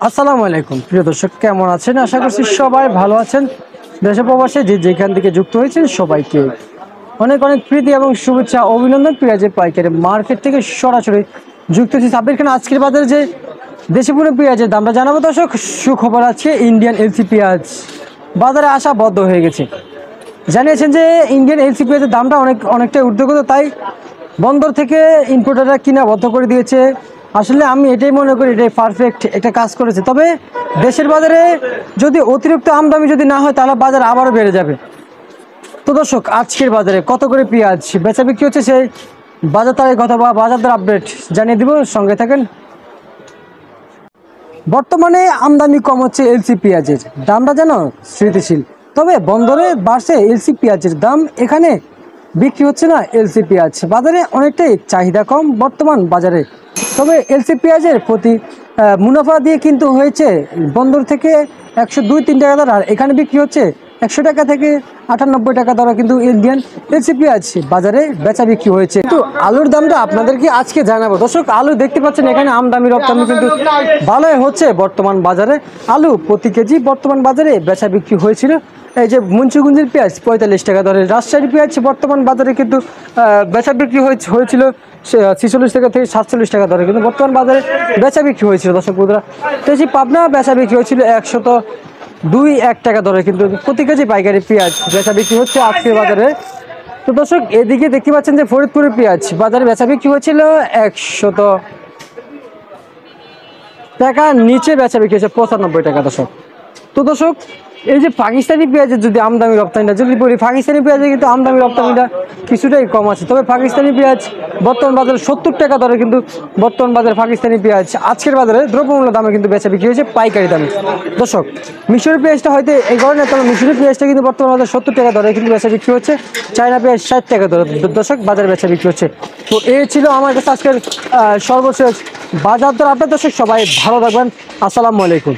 আসসালামু আলাইকুম প্রিয় দর্শক, কেমন আছেন? আশা করছি সবাই ভালো আছেন। দেশে প্রবাসে যে যেখান থেকে যুক্ত হয়েছেন সবাইকে অনেক অনেক প্রীতি এবং শুভেচ্ছা, অভিনন্দন। পেঁয়াজের পাইকারি মার্কেট থেকে সরাসরি যুক্ত হয়েছি সাব্বির খান। আজকের বাজারে যে দেশি পুরো পেঁয়াজের দামটা জানাবো দর্শক। সুখবর আছে, ইন্ডিয়ান এলসি পেঁয়াজ বাজারে আসা বন্ধ হয়ে গেছে। জানিয়েছেন যে ইন্ডিয়ান এলসি পেঁয়াজের দামটা অনেকটাই ঊর্ধ্বগত, তাই বন্দর থেকে ইম্পোর্টাররা কিনা বন্ধ করে দিয়েছে। আসলে আমি এটাই মনে করি এটাই পারফেক্ট একটা কাজ করেছে। তবে দেশের বাজারে যদি অতিরিক্ত আমদানি যদি না হয় তাহলে বাজার আবারও বেড়ে যাবে। তো দর্শক, আজকের বাজারে কত করে পেঁয়াজ বেচা বিক্রি হচ্ছে সেই বাজার তারিখ অথবা বাজার দর আপডেট জানিয়ে দিব, সঙ্গে থাকেন। বর্তমানে আমদানি কম হচ্ছে এলসি পেঁয়াজের দামটা যেন স্থিতিশীল, তবে বন্দরে বাড়ছে এলসি পেঁয়াজের দাম। এখানে বিক্রি হচ্ছে না এলসি পেঁয়াজ, বাজারে অনেকটাই চাহিদা কম বর্তমান বাজারে। তবে এলসি পেঁয়াজের প্রতি মুনাফা দিয়ে কিন্তু হয়েছে বন্দর থেকে 102-3 টাকা দর, আর এখানে বিক্রি হচ্ছে 100 টাকা থেকে 98 টাকা দরে কিন্তু ইন্ডিয়ান এলসি পেঁয়াজ বাজারে বেচা বিক্রি হয়েছে। কিন্তু আলুর দামটা আপনাদেরকে আজকে জানাবো দর্শক। আলু দেখতে পাচ্ছেন এখানে আমদানি রপ্তানি কিন্তু ভালোই হচ্ছে বর্তমান বাজারে। আলু প্রতি কেজি বর্তমান বাজারে বেচা বিক্রি হয়েছিল। এই যে মুন্সিগঞ্জের পেঁয়াজ 45 টাকা দরে, রাজশাহীর পেঁয়াজ বর্তমান বাজারে কিন্তু বেচা বিক্রি হয়েছিল 46 টাকা থেকে 47 টাকা দরে, কিন্তু বর্তমান বাজারে বেচা বিক্রি হয়েছিল দর্শক বন্ধুরা। তেজি পাবনা বেচা বিক্রি হয়েছিল 102-1 টাকা দরে, কিন্তু প্রতি কেজি পাইকারি পেঁয়াজ বেচা বিক্রি হচ্ছে আজকের বাজারে। তো দর্শক, এদিকে দেখতে পাচ্ছেন যে ফরিদপুরের পেঁয়াজ বাজারে বেচা বিক্রি হয়েছিল 100 টাকার নিচে, বেচা বিক্রি হচ্ছে 95 টাকা দর্শক। তো দর্শক, এই যে পাকিস্তানি পেঁয়াজের যদি আমদানি রপ্তানিটা যদি বলি, পাকিস্তানি পেঁয়াজের কিন্তু আমদানি রপ্তানিটা কিছুটাই কম আছে। তবে পাকিস্তানি পেঁয়াজ বর্তমান বাজারে 70 টাকা দরে, কিন্তু বর্তমান বাজারে পাকিস্তানি পেঁয়াজ আজকের বাজারে দ্রব্যমূল্য দামে কিন্তু বেচা বিক্রি হয়েছে পাইকারি দামে দর্শক। মিশরের পেঁয়াজটা হয়তো এই কারণে, তবে মিশরের পেঁয়াজটা কিন্তু বর্তমান বাজারে 70 টাকা দরে কিন্তু বেচা বিক্রি হচ্ছে। চায়না পেঁয়াজ 60 টাকা দরে দর্শক বাজারে বেচা বিক্রি হচ্ছে। তো এই ছিল আমার কাছে আজকের সর্বশেষ বাজার দর আপনার দর্শক। সবাই ভালো থাকবেন, আসসালামু আলাইকুম।